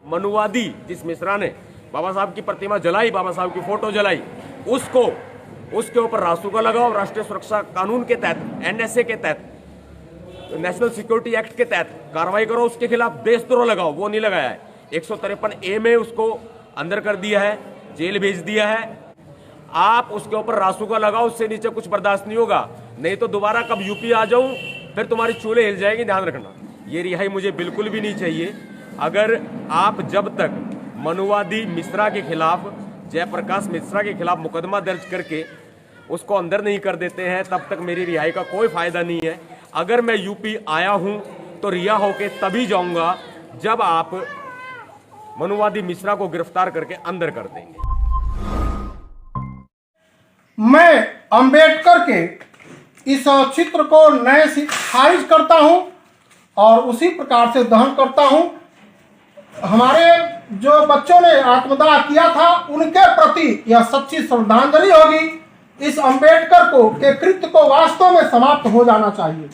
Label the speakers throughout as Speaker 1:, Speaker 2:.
Speaker 1: मनुवादी जिस मिश्रा ने बाबा साहब की प्रतिमा जलाई, बाबा साहब की फोटो जलाई, उसके ऊपर रासुका लगाओ, राष्ट्रीय सुरक्षा कानून के तहत, एनएसए के तहत, नेशनल सिक्योरिटी एक्ट के तहत कार्रवाई करो, उसके खिलाफ देशद्रोह लगाओ। वो नहीं लगाया है। 153A में उसको अंदर कर दिया है, जेल भेज दिया है। आप उसके ऊपर रासुका लगाओ, उससे नीचे कुछ बर्दाश्त नहीं होगा। नहीं तो दोबारा कब यूपी आ जाऊं फिर तुम्हारी चूल्हे हिल जाएगी, ध्यान रखना। ये रिहाई मुझे बिल्कुल भी नहीं चाहिए। अगर आप जब तक मनुवादी मिश्रा के खिलाफ, जयप्रकाश मिश्रा के खिलाफ मुकदमा दर्ज करके उसको अंदर नहीं कर देते हैं, तब तक मेरी रिहाई का कोई फायदा नहीं है। अगर मैं यूपी आया हूं तो रिहा होके तभी जाऊंगा जब आप मनुवादी मिश्रा को गिरफ्तार करके अंदर कर देंगे।
Speaker 2: मैं अंबेडकर के इस चित्र को नए से खारिज करता हूं और उसी प्रकार से दहन करता हूं। हमारे जो बच्चों ने आत्मदाह किया था उनके प्रति यह सच्ची श्रद्धांजलि होगी। इस अंबेडकर को के कृत्य को वास्तव में समाप्त हो जाना चाहिए।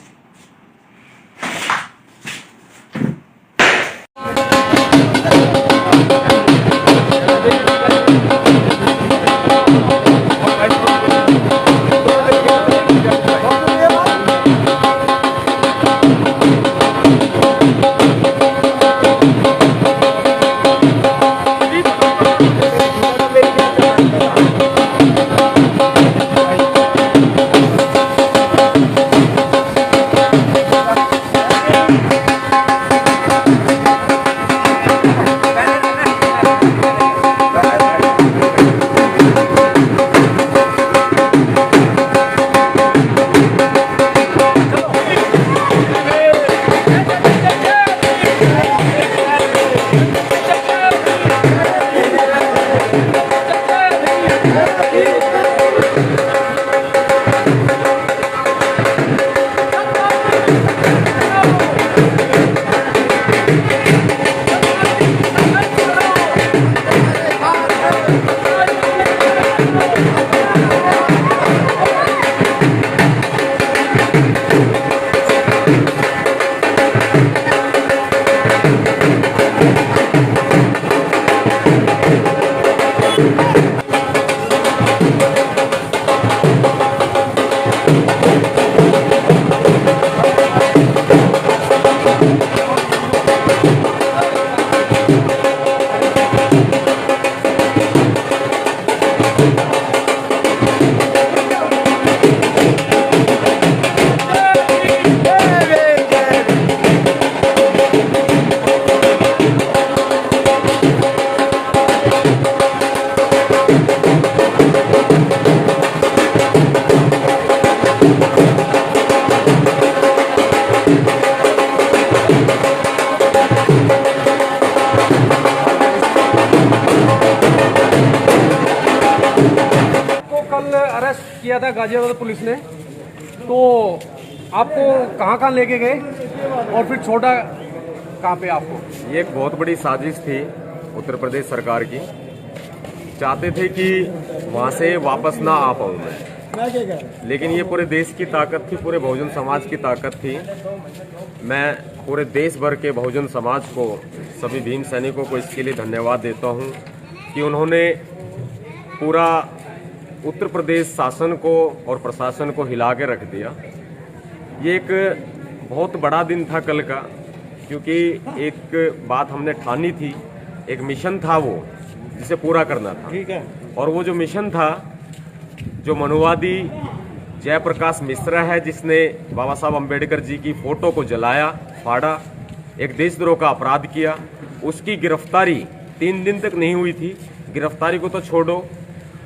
Speaker 3: अरेस्ट किया था गाजियाबाद पुलिस ने, तो आपको कहाँ लेके गए और फिर छोड़ा कहाँ पे आपको?
Speaker 1: ये एक बहुत बड़ी साजिश थी उत्तर प्रदेश सरकार की। चाहते थे कि वहाँ से वापस ना आ पाऊँ मैं, लेकिन ये पूरे देश की ताकत थी, पूरे बहुजन समाज की ताकत थी। मैं पूरे देश भर के बहुजन समाज को, सभी भीम सैनिकों को इसके लिए धन्यवाद देता हूँ कि उन्होंने पूरा उत्तर प्रदेश शासन को और प्रशासन को हिला के रख दिया। ये एक बहुत बड़ा दिन था कल का, क्योंकि एक बात हमने ठानी थी, एक मिशन था वो जिसे पूरा करना था।
Speaker 3: ठीक है।
Speaker 1: और वो जो मिशन था, जो मनुवादी जयप्रकाश मिश्रा है जिसने बाबा साहब अम्बेडकर जी की फोटो को जलाया, फाड़ा, एक देशद्रोह का अपराध किया, उसकी गिरफ्तारी 3 दिन तक नहीं हुई थी। गिरफ्तारी को तो छोड़ो,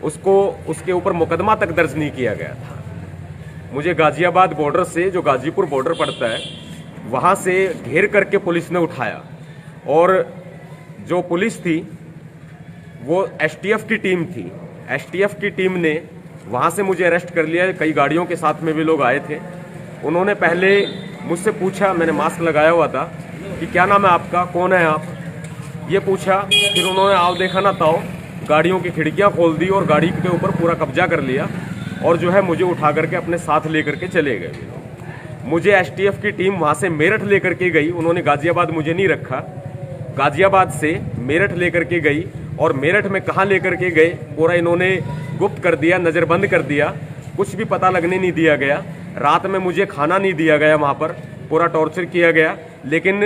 Speaker 1: उसको उसके ऊपर मुकदमा तक दर्ज नहीं किया गया था। मुझे गाजियाबाद बॉर्डर से, जो गाजीपुर बॉर्डर पड़ता है, वहाँ से घेर करके पुलिस ने उठाया। और जो पुलिस थी वो एसटीएफ की टीम थी। एसटीएफ की टीम ने वहाँ से मुझे अरेस्ट कर लिया। कई गाड़ियों के साथ में भी लोग आए थे। उन्होंने पहले मुझसे पूछा, मैंने मास्क लगाया हुआ था, कि क्या नाम है आपका, कौन है आप, ये पूछा। फिर उन्होंने आओ देखा ना ताओ, गाड़ियों की खिड़कियां खोल दी और गाड़ी के ऊपर पूरा कब्जा कर लिया और जो है मुझे उठा करके अपने साथ लेकर के चले गए। मुझे एसटीएफ की टीम वहाँ से मेरठ लेकर के गई। उन्होंने गाजियाबाद मुझे नहीं रखा, गाजियाबाद से मेरठ लेकर के गई, और मेरठ में कहाँ लेकर के गए पूरा इन्होंने गुप्त कर दिया, नज़रबंद कर दिया, कुछ भी पता लगने नहीं दिया गया। रात में मुझे खाना नहीं दिया गया, वहाँ पर पूरा टॉर्चर किया गया। लेकिन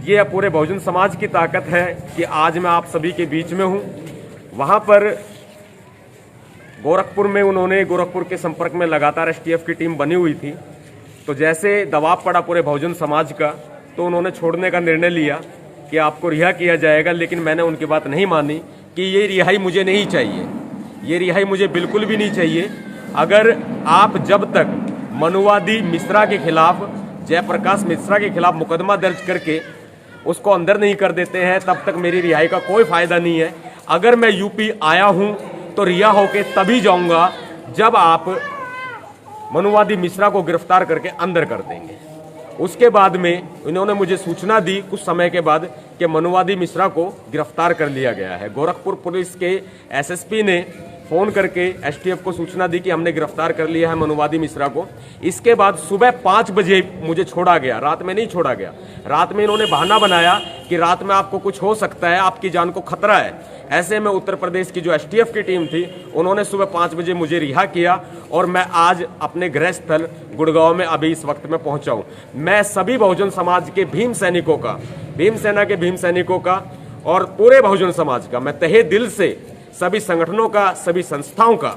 Speaker 1: ये पूरे बहुजन समाज की ताकत है कि आज मैं आप सभी के बीच में हूँ। वहाँ पर गोरखपुर में उन्होंने, गोरखपुर के संपर्क में लगातार एसटीएफ की टीम बनी हुई थी, तो जैसे दबाव पड़ा पूरे बहुजन समाज का, तो उन्होंने छोड़ने का निर्णय लिया कि आपको रिहा किया जाएगा। लेकिन मैंने उनकी बात नहीं मानी कि ये रिहाई मुझे नहीं चाहिए, ये रिहाई मुझे बिल्कुल भी नहीं चाहिए। अगर आप जब तक मनुवादी मिश्रा के खिलाफ, जयप्रकाश मिश्रा के खिलाफ मुकदमा दर्ज करके उसको अंदर नहीं कर देते हैं, तब तक मेरी रिहाई का कोई फायदा नहीं है। अगर मैं यूपी आया हूं तो रिहा होके तभी जाऊंगा जब आप मनुवादी मिश्रा को गिरफ्तार करके अंदर कर देंगे। उसके बाद में इन्होंने मुझे सूचना दी कुछ समय के बाद कि मनुवादी मिश्रा को गिरफ्तार कर लिया गया है। गोरखपुर पुलिस के एसएसपी ने फ़ोन करके एसटीएफ को सूचना दी कि हमने गिरफ्तार कर लिया है मनुवादी मिश्रा को। इसके बाद सुबह 5 बजे मुझे छोड़ा गया, रात में नहीं छोड़ा गया। रात में इन्होंने बहाना बनाया कि रात में आपको कुछ हो सकता है, आपकी जान को खतरा है। ऐसे में उत्तर प्रदेश की जो एसटीएफ की टीम थी, उन्होंने सुबह 5 बजे मुझे रिहा किया, और मैं आज अपने गृह स्थल गुड़गांव में अभी इस वक्त में पहुंचा हूं। मैं सभी बहुजन समाज के भीम सैनिकों का, भीम सेना के भीम सैनिकों का और पूरे बहुजन समाज का, मैं तहे दिल से सभी संगठनों का, सभी संस्थाओं का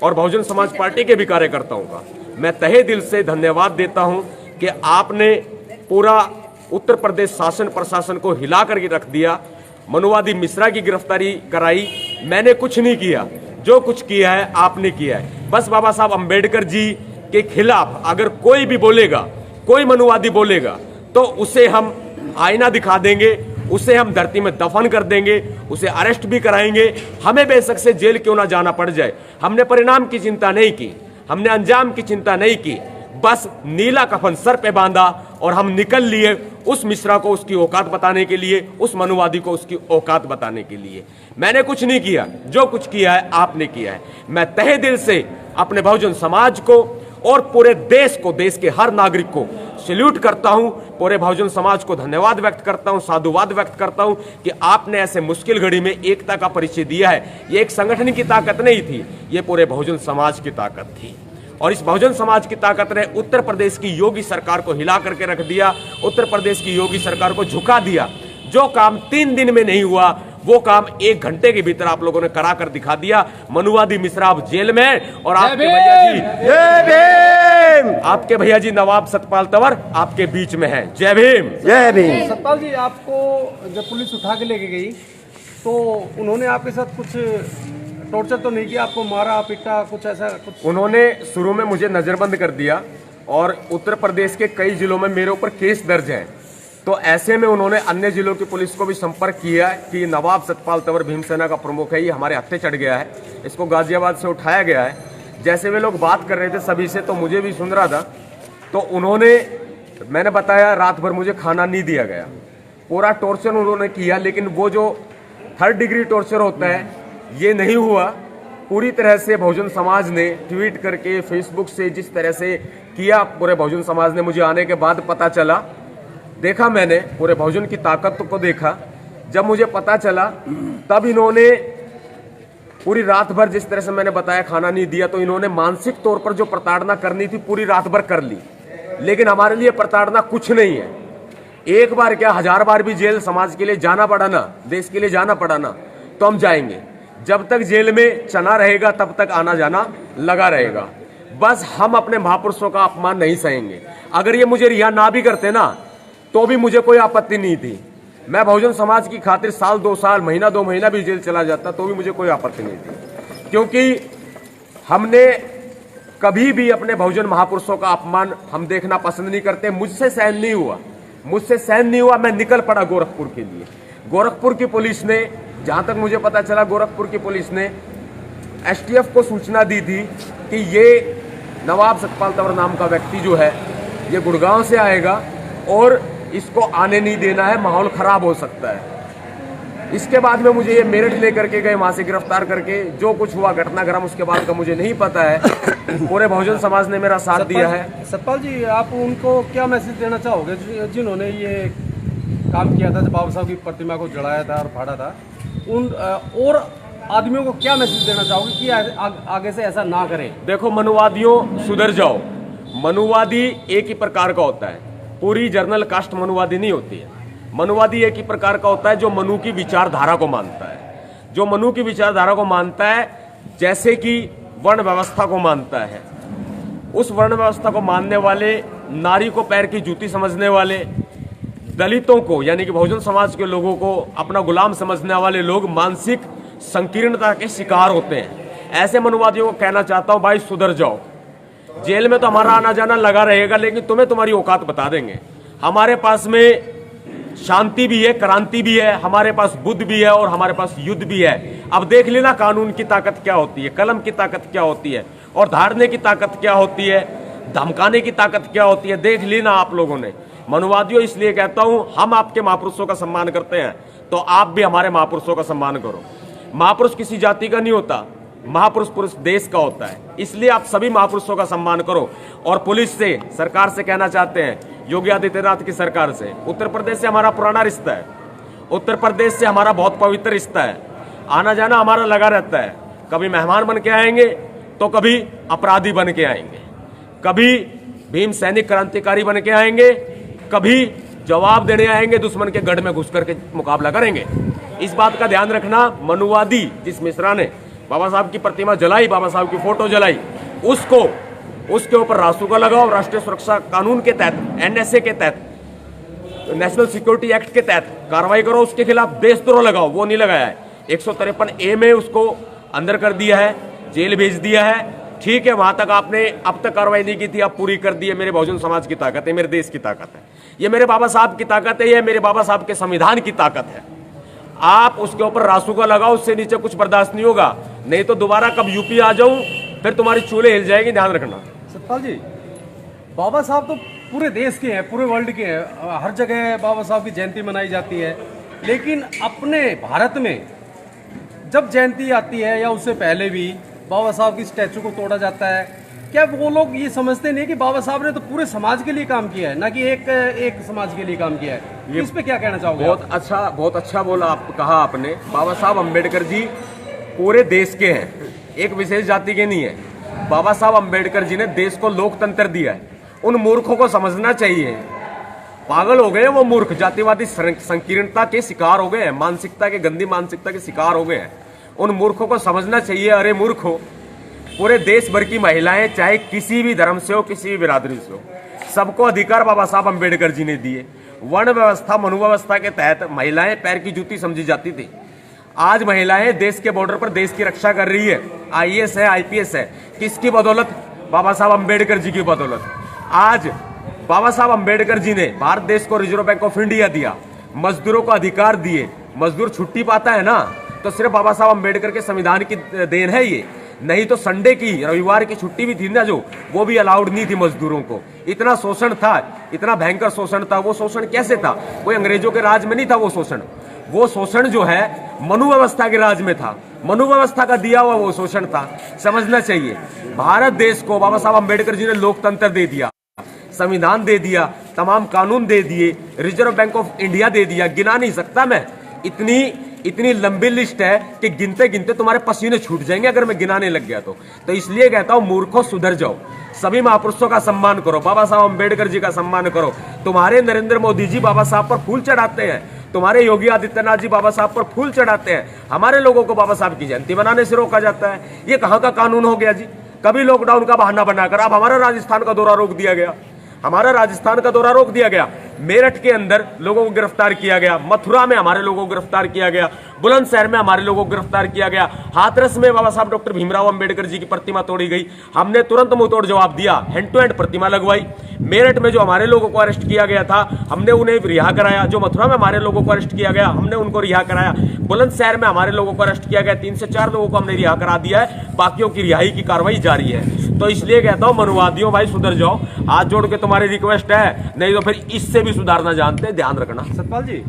Speaker 1: और बहुजन समाज पार्टी के भी कार्यकर्ताओं का मैं तहे दिल से धन्यवाद देता हूं कि आपने पूरा उत्तर प्रदेश शासन प्रशासन को हिला कर रख दिया। मनुवादी मिश्रा की गिरफ्तारी कराई, मैंने कुछ नहीं किया, जो कुछ किया है आपने किया है। बस बाबा साहब अंबेडकर जी के खिलाफ अगर कोई भी बोलेगा, कोई मनुवादी बोलेगा, तो उसे हम आईना दिखा देंगे, उसे हम धरती में दफन कर देंगे, उसे अरेस्ट भी कराएंगे, हमें बेशक से जेल क्यों ना जाना पड़ जाए। हमने परिणाम की चिंता नहीं की, हमने अंजाम की चिंता नहीं की, बस नीला कफन सर पे बांधा और हम निकल लिए उस मिश्रा को उसकी औकात बताने के लिए, उस मनुवादी को उसकी औकात बताने के लिए। मैंने कुछ नहीं किया, जो कुछ किया है आपने किया है। मैं तहे दिल से अपने बहुजन समाज को और पूरे देश को, देश के हर नागरिक को सैल्यूट करता हूं, पूरे बहुजन समाज को धन्यवाद व्यक्त करता हूं, साधुवाद व्यक्त करता हूं कि आपने ऐसे मुश्किल घड़ी में एकता का परिचय दिया है। ये एक संगठन की ताकत नहीं थी, ये पूरे बहुजन समाज की ताकत थी, और इस बहुजन समाज की ताकत ने उत्तर प्रदेश की योगी सरकार को हिला करके रख दिया, उत्तर प्रदेश की योगी सरकार को झुका दिया। जो काम 3 दिन में नहीं हुआ, वो काम 1 घंटे के भीतर आप लोगों ने करा कर दिखा दिया। मनुवादी मिश्रा अब जेल में, और आपके भैया जी, जय भीम, आपके भैया जी नवाब सतपाल तंवर आपके बीच में हैं। जय भीम, जय भीम।
Speaker 3: सतपाल जी, आपको जब पुलिस उठा के लेके गई तो उन्होंने आपके साथ कुछ टॉर्चर तो नहीं किया, आपको मारा पीटा कुछ ऐसा कुछ?
Speaker 1: उन्होंने शुरू में मुझे नजरबंद कर दिया, और उत्तर प्रदेश के कई जिलों में मेरे ऊपर केस दर्ज है। तो ऐसे में उन्होंने अन्य जिलों की पुलिस को भी संपर्क किया कि नवाब सतपाल तंवर भीमसेना का प्रमुख है, ये हमारे हत्थे चढ़ गया है, इसको गाजियाबाद से उठाया गया है। जैसे वे लोग बात कर रहे थे सभी से, तो मुझे भी सुन रहा था। तो उन्होंने, मैंने बताया, रात भर मुझे खाना नहीं दिया गया, पूरा टॉर्चर उन्होंने किया। लेकिन वो जो 3rd डिग्री टॉर्चर होता है, ये नहीं हुआ। पूरी तरह से बहुजन समाज ने ट्वीट करके, फेसबुक से जिस तरह से किया, पूरे बहुजन समाज ने, मुझे आने के बाद पता चला, देखा मैंने पूरे बहुजन की ताकत को देखा। जब मुझे पता चला तब इन्होंने पूरी रात भर, जिस तरह से मैंने बताया, खाना नहीं दिया। तो इन्होंने मानसिक तौर पर जो प्रताड़ना करनी थी पूरी रात भर कर ली। लेकिन हमारे लिए प्रताड़ना कुछ नहीं है, एक बार क्या 1000 बार भी जेल समाज के लिए जाना पड़ा ना, देश के लिए जाना पड़ा ना, तो हम जाएंगे। जब तक जेल में चना रहेगा तब तक आना जाना लगा रहेगा। बस हम अपने महापुरुषों का अपमान नहीं सहेंगे। अगर ये मुझे रिहा ना भी करते ना, तो भी मुझे कोई आपत्ति नहीं थी। मैं बहुजन समाज की खातिर साल 2 साल, महीना 2 महीना भी जेल चला जाता, तो भी मुझे कोई आपत्ति नहीं थी, क्योंकि हमने कभी भी अपने बहुजन महापुरुषों का अपमान हम देखना पसंद नहीं करते। मुझसे सहन नहीं हुआ, मुझसे सहन नहीं हुआ, मैं निकल पड़ा गोरखपुर के लिए। गोरखपुर की पुलिस ने, जहां तक मुझे पता चला, गोरखपुर की पुलिस ने एसटीएफ को सूचना दी थी कि ये नवाब सतपाल तंवर नाम का व्यक्ति जो है, ये गुड़गांव से आएगा और इसको आने नहीं देना है, माहौल खराब हो सकता है। इसके बाद में मुझे ये मेरठ लेकर के गए, वहां से गिरफ्तार करके। जो कुछ हुआ घटनाक्रम उसके बाद का मुझे नहीं पता है। पूरे बहुजन समाज ने मेरा साथ दिया है।
Speaker 3: सतपाल जी, आप उनको क्या मैसेज देना चाहोगे जिन्होंने ये काम किया था, जब बाबा साहब की प्रतिमा को जलाया था और फाड़ा था, उन और आदमियों को क्या मैसेज देना चाहोगे कि आगे से ऐसा ना करें?
Speaker 1: देखो मनुवादियों, सुधर जाओ। मनुवादी एक ही प्रकार का होता है, पूरी जर्नल कास्ट मनुवादी नहीं होती है। मनुवादी एक ही प्रकार का होता है जो मनु की विचारधारा को मानता है, जो मनु की विचारधारा को मानता है, जैसे कि वर्ण व्यवस्था को मानता है। उस वर्ण व्यवस्था को मानने वाले, नारी को पैर की जूती समझने वाले, दलितों को यानी कि बहुजन समाज के लोगों को अपना गुलाम समझने वाले लोग मानसिक संकीर्णता के शिकार होते हैं। ऐसे मनुवादियों को कहना चाहता हूं, भाई सुधर जाओ। जेल में तो हमारा आना जाना लगा रहेगा, लेकिन तुम्हें तुम्हारी औकात बता देंगे। हमारे पास में शांति भी है, क्रांति भी है, हमारे पास बुद्ध भी है और हमारे पास युद्ध भी है। अब देख लेना कानून की ताकत क्या होती है, कलम की ताकत क्या होती है और धारने की ताकत क्या होती है, धमकाने की ताकत क्या होती है, देख लेना आप लोगों ने। मनुवादियों, इसलिए कहता हूं, हम आपके महापुरुषों का सम्मान करते हैं तो आप भी हमारे महापुरुषों का सम्मान करो। महापुरुष किसी जाति का नहीं होता, महापुरुष पुरुष देश का होता है। इसलिए आप सभी महापुरुषों का सम्मान करो। और पुलिस से, सरकार से कहना चाहते हैं, योगी आदित्यनाथ की सरकार से, उत्तर प्रदेश से हमारा पुराना रिश्ता है, उत्तर प्रदेश से हमारा बहुत पवित्र रिश्ता है, आना जाना हमारा लगा रहता है। कभी मेहमान बन के आएंगे तो कभी अपराधी बन के आएंगे, कभी भीम सैनिक क्रांतिकारी बन के आएंगे, कभी जवाब देने आएंगे, दुश्मन के गढ़ में घुस करके मुकाबला करेंगे। इस बात का ध्यान रखना। मनुवादी जिस मिश्रा ने बाबा साहब की प्रतिमा जलाई, बाबा साहब की फोटो जलाई, उसके ऊपर रासुका लगाओ। राष्ट्रीय सुरक्षा कानून के तहत, NSA के तहत, नेशनल सिक्योरिटी एक्ट के तहत कार्रवाई करो। उसके खिलाफ देशद्रोह लगाओ, वो नहीं लगाया है। 153A में उसको अंदर कर दिया है, जेल भेज दिया है। ठीक है, वहां तक आपने अब तक कार्रवाई नहीं की थी, आप पूरी कर दी है। मेरे बहुजन समाज की ताकत है, मेरे देश की ताकत है, ये मेरे बाबा साहब की ताकत है, ये मेरे बाबा साहब के संविधान की ताकत है। आप उसके ऊपर रासुका लगाओ, उससे नीचे कुछ बर्दाश्त नहीं होगा। नहीं तो दोबारा कब यूपी आ जाऊं, फिर तुम्हारी चूल्हे हिल जाएगी, ध्यान रखना।
Speaker 3: सतपाल जी, बाबा साहब तो पूरे देश के हैं, पूरे वर्ल्ड के हैं, हर जगह बाबा साहब की जयंती मनाई जाती है। लेकिन अपने भारत में जब जयंती आती है या उससे पहले भी बाबा साहब की स्टैचू को तोड़ा जाता है, क्या वो लोग ये समझते नहीं कि बाबा साहब ने तो पूरे समाज के लिए काम किया है, ना कि एक समाज के लिए काम किया है? इस पे क्या कहना चाहोगे?
Speaker 1: बहुत अच्छा बोला, आप कहा आपने। बाबा साहब अम्बेडकर जी पूरे देश के हैं, एक विशेष जाति के नहीं है। बाबा साहब अम्बेडकर जी ने देश को लोकतंत्र दिया है। उन मूर्खों को समझना चाहिए, पागल हो गए वो मूर्ख, जातिवादी संकीर्णता के शिकार हो गए हैं, मानसिकता के, गंदी मानसिकता के शिकार हो गए हैं। उन मूर्खों को समझना चाहिए, अरे मूर्खों, पूरे देश भर की महिलाएं, चाहे किसी भी धर्म से हो, किसी भी बिरादरी से हो, सबको अधिकार बाबा साहब अम्बेडकर जी ने दिए। वर्ण व्यवस्था, मनु व्यवस्था के तहत महिलाएं पैर की जूती समझी जाती थी। आज महिलाएं देश के बॉर्डर पर देश की रक्षा कर रही है, IAS है, IPS है। किसकी बदौलत? बाबा साहब अम्बेडकर जी की बदौलत। आज बाबा साहब अम्बेडकर जी ने भारत देश को रिजर्व बैंक ऑफ इंडिया दिया, मजदूरों को अधिकार दिए। मजदूर छुट्टी पाता है ना, तो सिर्फ बाबा साहब अम्बेडकर के संविधान की देन है ये। नहीं तो संडे की, रविवार की छुट्टी भी थी ना, जो वो भी अलाउड नहीं थी मजदूरों को। इतना शोषण था, इतना भयंकर शोषण था। वो शोषण कैसे था? कोई अंग्रेजों के राज में नहीं था वो शोषण। वो शोषण जो है मनु व्यवस्था के राज में था, मनु व्यवस्था का दिया हुआ वो शोषण था। समझना चाहिए, भारत देश को बाबा साहब अम्बेडकर जी ने लोकतंत्र दे दिया, संविधान दे दिया, तमाम कानून दे दिए, रिजर्व बैंक ऑफ इंडिया दे दिया। गिना नहीं सकता मैं, इतनी लंबी लिस्ट है कि गिनते गिनते तुम्हारे पसीने छूट जाएंगे अगर मैं गिनाने लग गया तो इसलिए कहता हूं, मूर्खों सुधर जाओ। सभी महापुरुषों का सम्मान करो, बाबा साहब अम्बेडकर जी का सम्मान करो। तुम्हारे नरेंद्र मोदी जी बाबा साहब पर फूल चढ़ाते हैं, तुम्हारे योगी आदित्यनाथ जी बाबा साहब पर फूल चढ़ाते हैं, हमारे लोगों को बाबा साहब की जयंती बनाने से रोका जाता है। ये कहां का कानून हो गया जी? कभी लॉकडाउन का बहाना बनाकर अब हमारा राजस्थान का दौरा रोक दिया गया, हमारा राजस्थान का दौरा रोक दिया गया। मेरठ के अंदर लोगों को गिरफ्तार किया गया, मथुरा में हमारे लोगों को गिरफ्तार किया गया, बुलंदशहर में हमारे लोगों को गिरफ्तार किया गया, हाथरस में बाबा साहब डॉक्टर भीमराव अंबेडकर जी की प्रतिमा तोड़ी गई, हमने तुरंत मुंहतोड़ जवाब दिया, हैंड टू हैंड प्रतिमा लगवाई। मेरठ में जो हमारे लोगों को अरेस्ट किया गया था, हमने उन्हें रिहा कराया। जो मथुरा में हमारे लोगों को अरेस्ट किया गया, हमने उनको रिहा कराया। बुलंदशहर में हमारे लोगों को अरेस्ट किया गया, 3 से 4 लोगों को हमने रिहा करा दिया है, बाकियों की रिहाई की कार्रवाई जारी है। तो इसलिए कहता हूं, मनुवादियों भाई सुधर जाओ, हाथ जोड़ के तुम्हारी रिक्वेस्ट है, नहीं तो फिर इससे भी सुधारना जानते हैं, ध्यान रखना।
Speaker 3: सतपाल जी,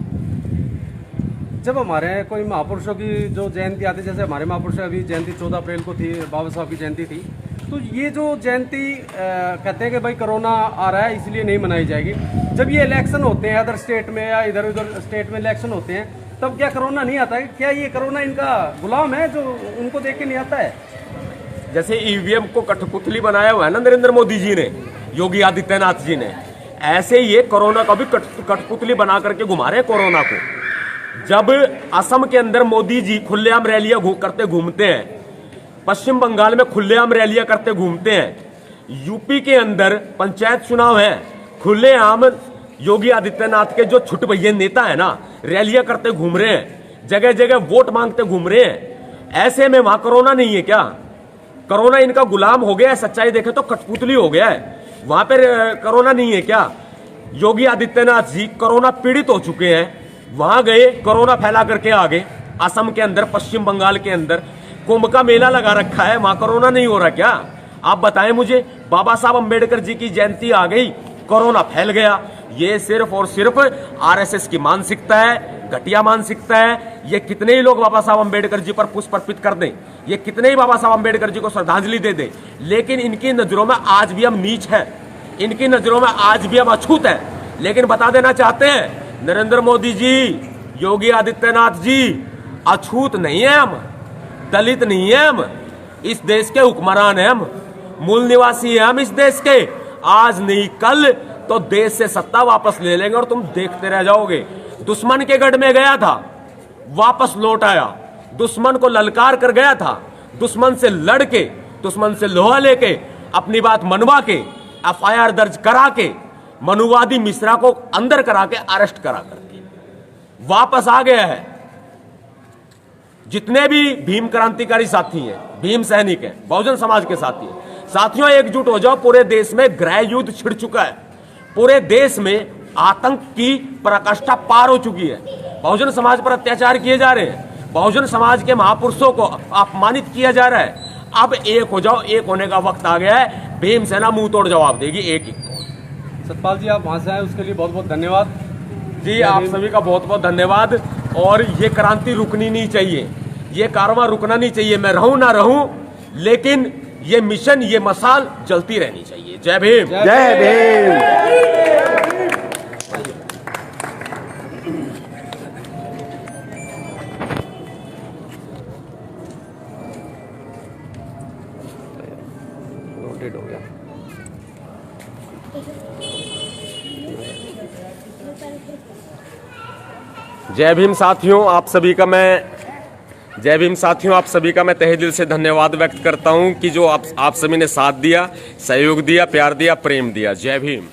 Speaker 3: जब हमारे कोई महापुरुषों की जो जयंती आती है, जैसे हमारे महापुरुषों की अभी जयंती 14 अप्रैल को थी, बाबा साहब की जयंती थी, तो ये जो जयंती कहते हैं कि भाई कोरोना आ रहा है इसलिए नहीं मनाई जाएगी, जब ये इलेक्शन होते हैं अदर स्टेट में या इधर उधर स्टेट में इलेक्शन होते हैं तब क्या कोरोना नहीं आता है? क्या ये कोरोना इनका गुलाम है जो उनको देख के नहीं आता है?
Speaker 1: जैसे ईवीएम को कठपुतली बनाया हुआ है ना नरेंद्र मोदी जी ने, योगी आदित्यनाथ जी ने, ऐसे ये कोरोना का भी कठपुतली बना करके घुमा रहे हैं कोरोना को। जब असम के अंदर मोदी जी खुलेआम रैलियां करते घूमते हैं, पश्चिम बंगाल में खुलेआम रैलियां करते घूमते हैं, यूपी के अंदर पंचायत चुनाव है, खुलेआम योगी आदित्यनाथ के जो छुट भैया नेता है ना रैलियां करते घूम रहे हैं, जगह जगह वोट मांगते घूम रहे हैं। ऐसे में वहां कोरोना नहीं है क्या? कोरोना इनका गुलाम हो गया है, सच्चाई देखे तो कठपुतली हो गया है। वहां पर कोरोना नहीं है क्या? योगी आदित्यनाथ जी कोरोना पीड़ित हो चुके हैं, वहां गए कोरोना फैला करके आ गए। असम के अंदर, पश्चिम बंगाल के अंदर कुंभ का मेला लगा रखा है, वहां कोरोना नहीं हो रहा क्या? आप बताएं मुझे। बाबा साहब अंबेडकर जी की जयंती आ गई, कोरोना फैल गया। ये सिर्फ और सिर्फ आरएसएस की मानसिकता है, घटिया मानसिकता है। ये कितने ही लोग बाबा साहब अंबेडकर जी पर पुष्प अर्पित कर दें, ये कितने ही बाबा साहब अंबेडकर जी को श्रद्धांजलि दे दें, लेकिन इनकी नजरों में आज भी हम नीच हैं, इनकी नजरों में आज भी हम अछूत हैं। लेकिन बता देना चाहते हैं नरेंद्र मोदी जी, योगी आदित्यनाथ जी, अछूत नहीं है हम, दलित नहीं है हम, इस देश के हुक्मरान हैं हम, मूल निवासी हैं हम इस देश के। आज नहीं कल तो देश से सत्ता वापस ले लेंगे और तुम देखते रह जाओगे। दुश्मन के गढ़ में गया था, वापस लौट आया, दुश्मन को ललकार कर गया था, दुश्मन से लड़ के, दुश्मन से लोहा लेके, अपनी बात मनवा के, एफआईआर दर्ज करा के, मनुवादी मिश्रा को अंदर करा के, अरेस्ट करा करके वापस आ गया है। जितने भी भीम क्रांतिकारी साथी हैं, भीम सैनिक हैं, बहुजन समाज के साथी हैं, साथियों एकजुट हो जाओ। पूरे देश में गृह युद्ध छिड़ चुका है, पूरे देश में आतंक की पराकाष्ठा पार हो चुकी है, बहुजन समाज पर अत्याचार किए जा रहे हैं, बहुजन समाज के महापुरुषों को अपमानित किया जा रहा है। अब एक हो जाओ, एक होने का वक्त आ गया है। भीम सेना मुंह तोड़ जवाब देगी एक ही।
Speaker 3: सतपाल जी आप वहां से आए उसके लिए बहुत बहुत धन्यवाद
Speaker 1: जी। आप सभी का बहुत बहुत धन्यवाद। और ये क्रांति रुकनी नहीं चाहिए, ये कारवां रुकना नहीं चाहिए। मैं रहूं ना रहूं, लेकिन ये मिशन, ये मसाल जलती रहनी चाहिए। जय भीम,
Speaker 4: जय भीम।
Speaker 1: नोटेड हो गया। जय भीम साथियों, आप सभी का मैं जय भीम साथियों, आप सभी का मैं तहे दिल से धन्यवाद व्यक्त करता हूं कि जो आप सभी ने साथ दिया, सहयोग दिया, प्यार दिया, प्रेम दिया। जय भीम।